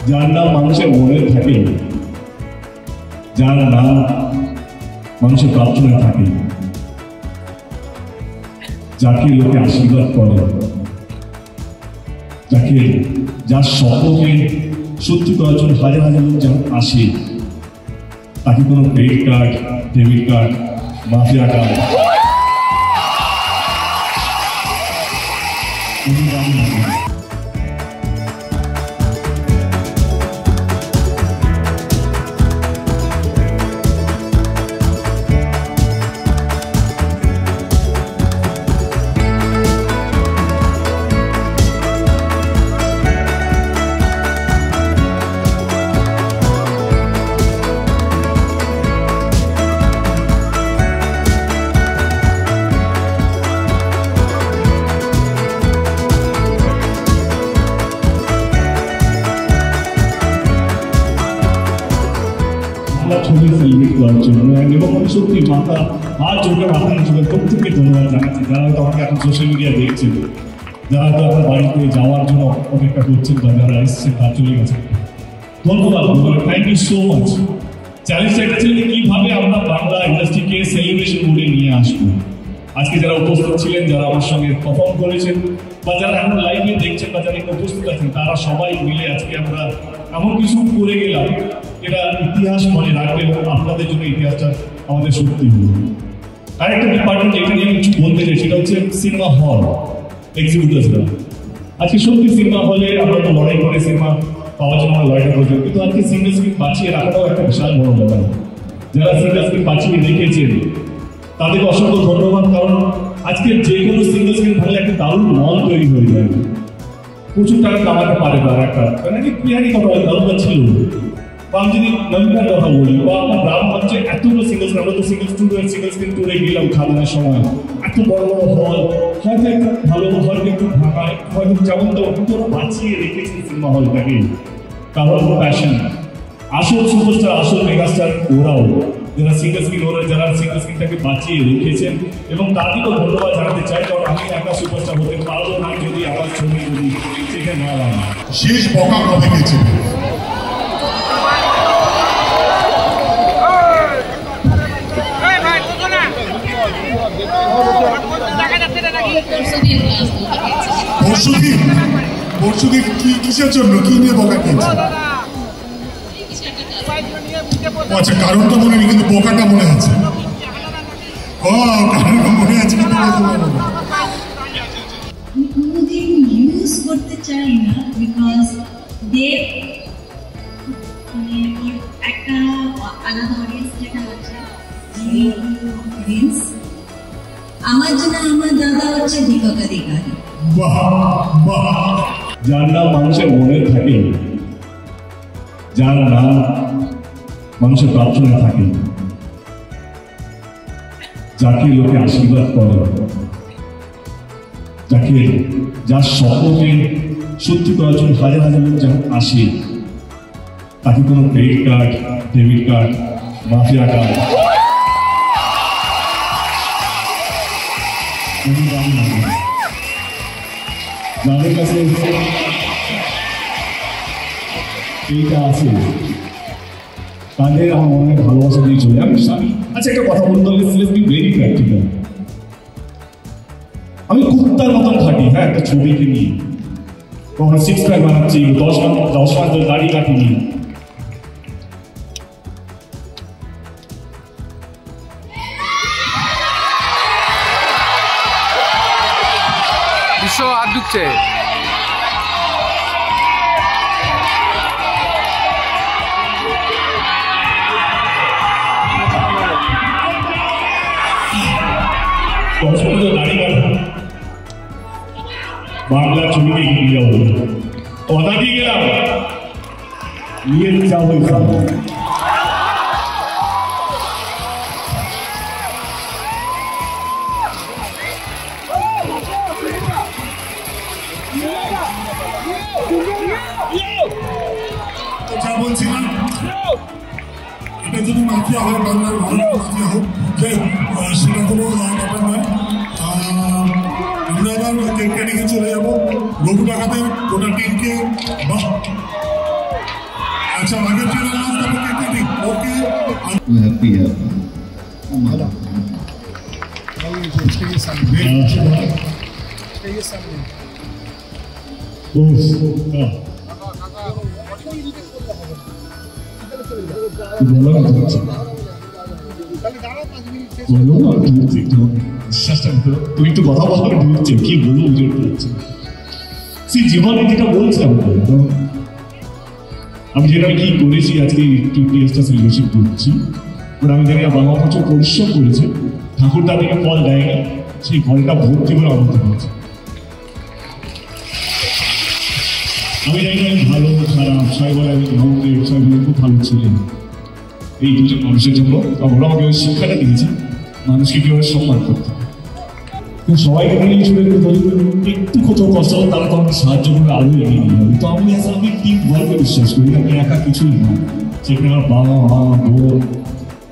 যার নাম মানুষের মনে থাকে, যার নাম মানুষের প্রার্থনায় থাকে, যাকে লোকে আশীর্বাদ করে, যাকে যার স্বপ্নকে সত্যি করার জন্য হাজার হাজার লোক যখন আসে, তাকে কোনো credit card, debit card, mafia card ছবি সেলিব্রেট করার জন্য এবং আমি সত্যি মাথা আর চোখে মাথা নিচে প্রত্যেককে ধন্যবাদ জানাচ্ছি যারা হয়তো আমাকে এখন সোশ্যাল মিডিয়া দেখছেন, যারা হয়তো আপনার বাড়িতে যাওয়ার জন্য অপেক্ষা করছেন বা যারা এসছেন তার চলে গেছেন, ধন্যবাদ। Thank you so much. চ্যালেঞ্জটা এটা ছিল কীভাবে আমরা বাংলা ইন্ডাস্ট্রিকে সেলিব্রেশন মোডে নিয়ে আসবো। আজকে যারা উপস্থিত ছিলেন, যারা আমার সঙ্গে পারফর্ম করেছেন বা যারা এখন লাইভে দেখছেন বা যারা উপস্থিত আছেন, তারা সবাই মিলে আজকে আমরা এমন কিছু করে গেলাম এটা ইতিহাস মনে রাখবে এবং আপনাদের জন্য ইতিহাসটা আমাদের সত্যি হল। আরেকটা ডিপার্টমেন্ট এটা নিয়ে কিছু বলতে চাই, সেটা হচ্ছে সিনেমা হল এক্সিবিটার্সরা। আজকে সত্যি সিনেমা হলে আমরা তো লড়াই করে সিনেমা পাওয়ার জন্য আমরা লড়াই করছি, কিন্তু আজকে সিঙ্গেল স্ক্রিন বাঁচিয়ে রাখাটাও একটা বিশাল বড় ব্যাপার। যারা সিঙ্গেল স্ক্রিন বাঁচিয়ে রেখেছেন তাদেরকে অসংখ্য ধন্যবাদ, কারণ আজকে যে কোনো সিঙ্গেল স্ক্রিন ভাঙলে একটা দারুণ মল তৈরি হয়ে যায়, প্রচুর টাকা কামাতে পারে তার একটা নাকি বিহারি কথা দারুণটা ছিল। বা আমি যদি নমিকার কথা বলি বা আমার গ্রামগঞ্জে এতগুলো সিঙ্গেল স্ক্রিন, আমরা তো সিঙ্গেল স্ক্রিন ট্যুরে গেলাম খাদানের সময়, এত বড় বড় হল, হয়তো একটু ভালো হয়তো একটু ভাঙায়, হয়তো যেমন তোরা বাঁচিয়ে রেখেছে সিনেমা হলটাকে, কারণ প্যাশন। আসল সুপারস্টার, আসল মেগাস্টার ওরাও, যারা সিঙ্গেল স্ক্রিন, ওরা যারা সিঙ্গেল স্ক্রিনটাকে বাঁচিয়ে রেখেছেন এবং তাদেরকেও ধন্যবাদ জানাতে চাই, কারণ আমি একা সুপারস্টার হতে পারবো না যদি আমার ছবি যদি সেখানে না লাগে। শেষ বকা কবে গেছে? পরশুদিন কি কিসের জন্য, কি নিয়ে বকা খেয়েছে? আচ্ছা, কারণটা মনে নেই কিন্তু বোকাটা মনে আছে। ও, কারণটা মনে আছে কিন্তু কোনোদিন ইউজ করতে চাই না, বিকজ দে একটা আলাদা অডিয়েন্স যেটা আছে, অডিয়েন্স আমার জন্য আমার দাদা হচ্ছে দীপক অধিকারী। যার নাম মানুষের মনে থাকে, যার নাম মানুষের প্রার্থনায় থাকে, যাকে লোকে আশীর্বাদ করে, যাকে যার স্বপ্নকে সত্যি করার জন্য হাজার হাজার লোক যখন আসে, তাকে কোনো credit card, debit card, mafia card যাদের কাছে এইটা আছে তাদের আমার মনে হয় ভালোবাসা দিয়ে চলে আমি। আচ্ছা, একটা কথা বলতে হলে ভেরি প্র্যাকটিক্যাল। আমি কুত্তার মতন খাটি, হ্যাঁ, একটা ছবিকে নিয়ে কখনো 6 প্যাক বানাচ্ছি, 10 মাস ধরে দাড়ি কাটিনি। বিশ্ব হাত ঢুকছে। বাংলা ছবিকে এগিয়ে যাবো, কথা দিয়ে গেলাম, নিয়ে যাবো। যা বলছিলাম, এটা যদি মাফিয়া হয়, বাংলার ভালো মাফিয়া হোক, সেটা কোনো ব্যাপার নয়। আমরা এবার কেক কাটিংয়ে চলে যাবো। রঘু ডাকাতের গোটা টিমকে अच्छा आगे चला last double category okay happy है তুমি একটু কথা বলতে ঢুকছে কি বলবো বুঝে উঠতে পারছি সে জীবনে যেটা বলছে আমি যেটা কি করেছি আজকে একটু টেস্টটা সেলিব্রেশন করছি বাট আমি জানি বাবা প্রচুর পরিশ্রম করেছে ঠাকুর তাদেরকে ফল দেয়নি সেই ফলটা ভর্তি করে আনতে হয়েছে আমি জানি আমি ভালো খারাপ সবাই বলে আমি ভগবানের সবাই বলে খুব ভালো ছিলেন এই দুজন মানুষের জন্য ওরা আমাকে ওই শিক্ষাটা দিয়েছে মানুষকে কীভাবে সম্মান করতে সবাইকে নিয়ে চলে একটু কোথাও কষ্ট হবে তারা তো আমাকে সাহায্য করে আরো এগিয়ে নিয়ে যাবে তো আমি আমি টিম ওয়ার্কে বিশ্বাস করি আমি একা কিছুই না সেখানে আমার বাবা মা বোন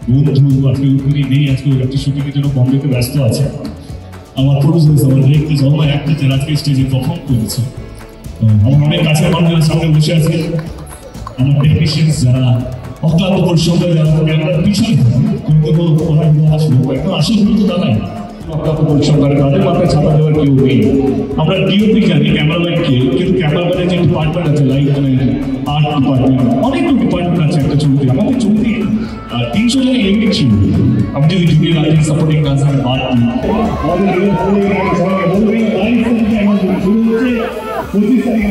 বন্ধু আজকে উনি নেই আজকে একটা শুটিংয়ের জন্য বম্বেতে ব্যস্ত আছে আমার প্রডিউসার আমার ডিরেক্টর আমার একটা যারা আজকে স্টেজে পারফর্ম করেছে আমার অনেক কাছের মানুষের সামনে বসে আছে আমার টেকনিশিয়ান যারা অক্লান্ত পরিশ্রম করে যারা ক্যামেরার পিছনে কিন্তু ওরা আসলো একদম আসল তো দাঁড়ায় অক্লান্ত পরিশ্রম করে তাদের মাথায় ছাতা দেওয়ার কেউ নেই আমরা ডিওপি জানি ক্যামেরাম্যানকে কিন্তু ক্যামেরাম্যানের যে ডিপার্টমেন্ট আছে লাইক মানে আর্ট ডিপার্টমেন্ট অনেকগুলো ডিপার্টমেন্ট আছে একটা ছবিতে আমাদের ছবিতে 300 জনের লিমিট ছিল আমি যদি জুনিয়র আর্টিস্ট সাপোর্টিং ডান্সার বাদ দিই আমাদের বলবেন লাইভ শুরু হচ্ছে 25 তারিখে